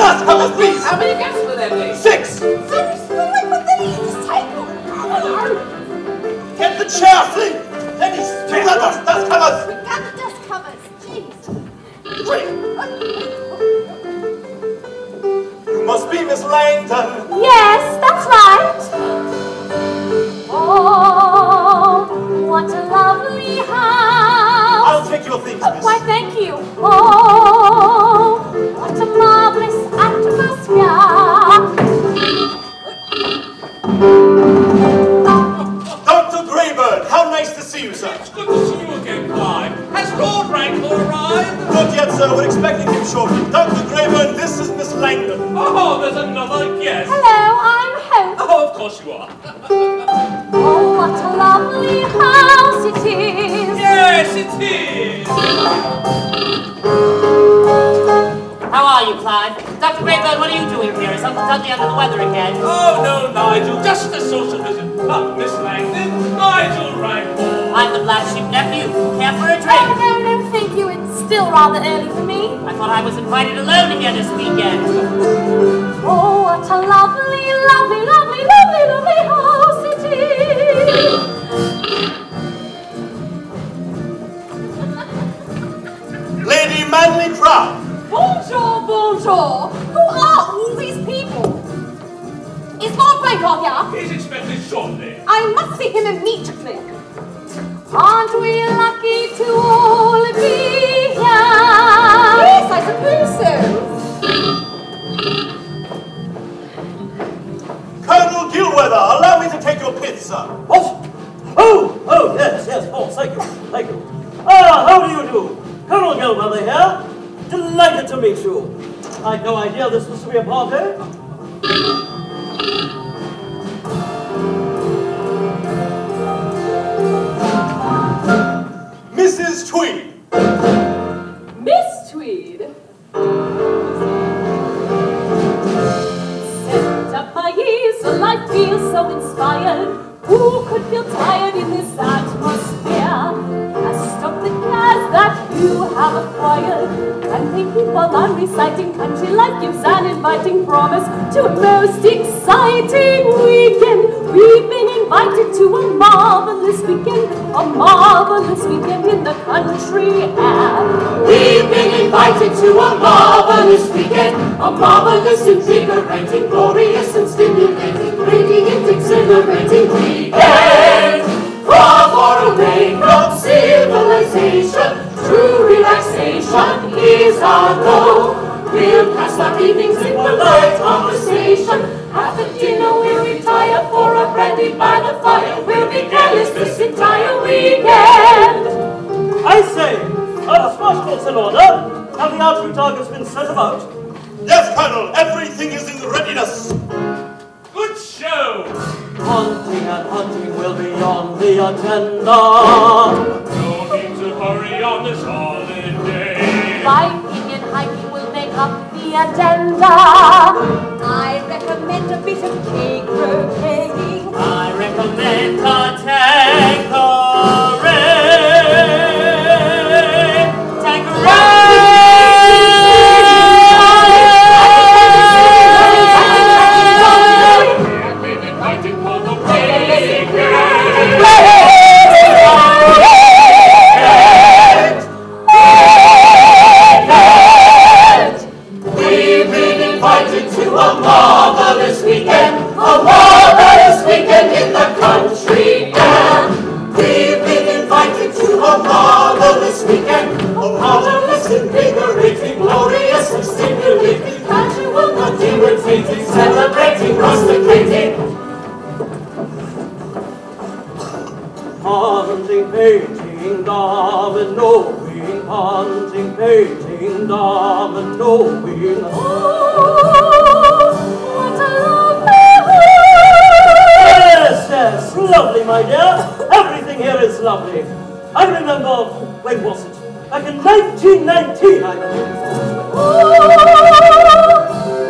Newcomers, please! How many guests will there be? 6! Seriously, but then you just take them. Get the chair, please! Ladies, take out those dust covers! We got the dust covers. Jeez. 3! You must be Miss Langdon. Yes, that's right. Oh, what a lovely house. I'll take your things, miss. Why, thank you. Oh, what a marvelous atmosphere. Dr. Greyburn, how nice to see you, sir. It's good to see you again, Clive. Has Lord Rankle arrived? Not yet, sir. We're expecting him shortly. Dr. Greyburn, this is Miss Langdon. Oh, there's another guest. Hello, I'm Hope. Oh, of course you are. Oh, what a lovely house it is. Yes, it is. How are you, Clive? Dr. Greyburn, what are you doing here? Is Uncle Dudley under the weather again? Oh, no, Nigel. Just a social visit. Miss Langdon, Nigel Rankle. I'm the black sheep nephew. Care for a Oh, drink? no, thank you. It's still rather early for me. I thought I was invited alone here this weekend. Oh, what a lovely, lovely, lovely, lovely, lovely house it is. Lady Manley Proud. Bonjour, bonjour. Who are all these people? Is Lord Rankle here? He's expected shortly. I must see him immediately. Aren't we lucky to all be here? Yes, I suppose so. Colonel Gilweather, allow me to take your pith, sir. What? Oh, yes, oh, thank you. How do you do? Colonel Gilweather here. Delighted to meet you. I had no idea this was to be a party. Mrs. Tweed. Miss Tweed. Sent up my easel, I feel so inspired. Who could feel tired in this atmosphere? Cast off the cares that you have acquired, and thinking while I'm reciting, country life gives an inviting promise to a most exciting weekend. We've been invited to a marvelous weekend in the country air. We've been invited to a marvelous weekend, a marvelous, invigorating, glorious and stimulating, radiant, exhilarating weekend. Far away from civilization, true relaxation is our goal. We'll pass our evenings in polite conversation. After dinner we'll retire for a brandy by the fire. We'll be careless this entire weekend. I say, are the smash courts in order? Have the archery targets been set about? Yes, Colonel. Everything is in readiness. Good show. Hunting and hunting will be on the agenda. No need to hurry on this holiday. Biking and hiking will make up the agenda. I recommend a bit of cake croqueting. I recommend Tanqueray. Celebrating, rusticating. Hunting, painting, dominoing, hunting, painting, dominoing. Oh, what a lovely house! Yes, lovely, my dear. Everything here is lovely. I remember, when was it? Back in 1919, I believe. Oh,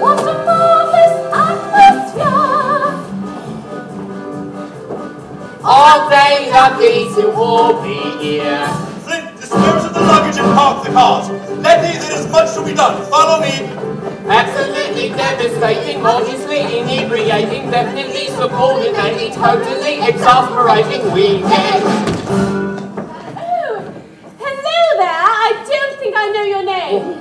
what a marvelous atmosphere! Aren't they lucky to all be here? Flint, dispose of the luggage and park the cars. Ladies, there is much to be done. Follow me. Absolutely. utterly devastating, modestly inebriating, definitely subordinating, totally exasperating weekend. Oh, hello there. I don't think I know your name.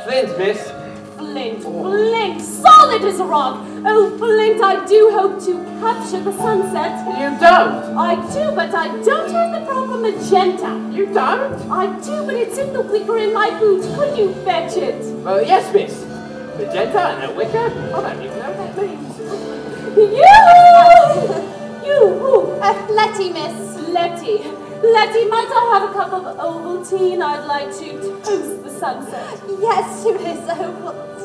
Flint, miss. Flint, Flint, solid as a rock. Oh, Flint, I do hope to capture the sunset. You don't? I do, but I don't have the proper magenta. You don't? I do, but it's in the wicker in my boot. Could you fetch it? Yes, miss. Magenta and a wicker? I don't even know what that means. You! Letty, miss. Letty. Letty, might I have a cup of Ovaltine? I'd like to toast the sunset. Yes, miss, Ovaltine.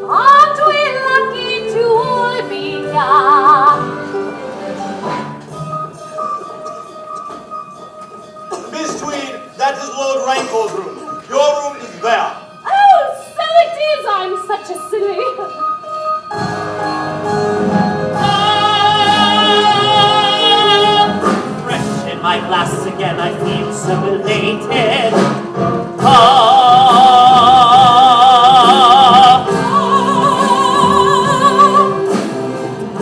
Aren't we lucky to all be young? Miss Tweed, that is Lord Rancor's room. Your room is there. Oh, so it is! I'm such a silly. Fresh in my glasses again, I feel so elated.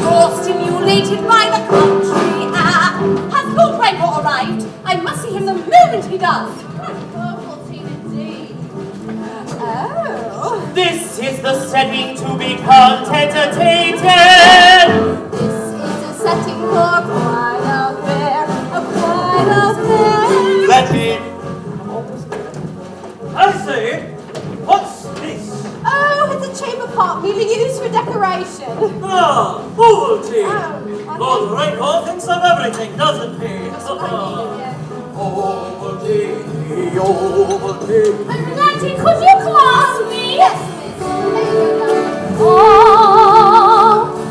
You're stimulated by the country air. Has Lord Rancor arrived? I must see him the moment he does. Ovaltine indeed. Oh. This is the setting to be content-tated. This is a setting for quite a fair, quite a fair. Letty, I say, what's this? Oh, it's a chamber pot merely used for decoration. Ah, Ovaltine. Oh, Lord Rancor thinks of everything, doesn't he? yeah. Ovaltine, Ovaltine. Letty, could you clasp me? Yes, miss. There you go. Oh,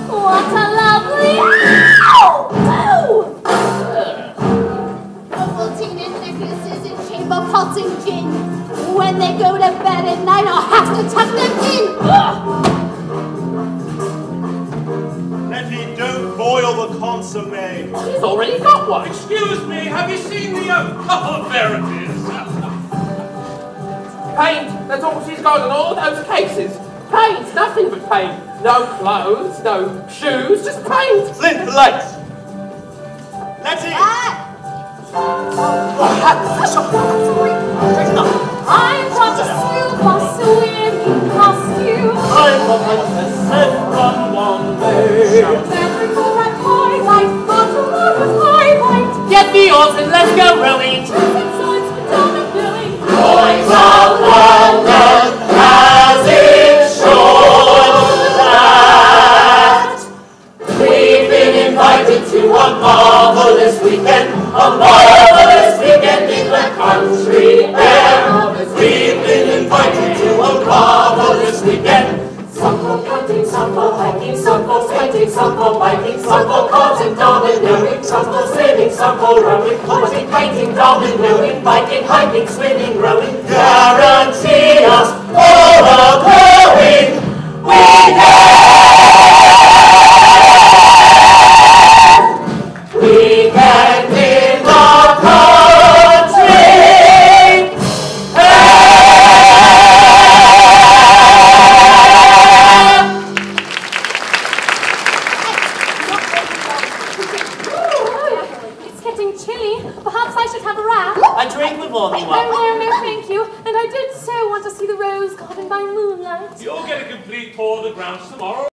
what a lovely... Ow! Oh! Ovaltine and Nicholas is in chamber pots and gin. When they go to bed at night, I'll have to tuck them in. Letty, don't boil the consomme. He's already got one. Excuse me, have you seen the... Oh, there it is. Paint. That's all she's got in all those cases. Paint. Nothing but paint. No clothes, no shoes, just paint. Flint, the lights. Letty! I've got a silver swimming costume. I'm a princess from Bombay. Every for a twilight, but a lot of highlight. Get the oars and let's go rowing. Choosing swords for dominating. Boys of London, as it should that we've been invited to a marvelous weekend in the country air. We've been invited to a marvelous weekend. Some for counting, some for hiking, some for skating, some for biking, some for cards and dominoing, some for swimming, some for rowing, potting, painting, dominoing, biking, hiking, swimming, rowing. Guarantee us all a glowing weekend in the country. It's getting chilly. Perhaps I should have a wrap. A drink would warm you Oh, up. no, thank you. And I did so want to see the rose garden by moonlight. You'll get a complete tour of the grounds tomorrow.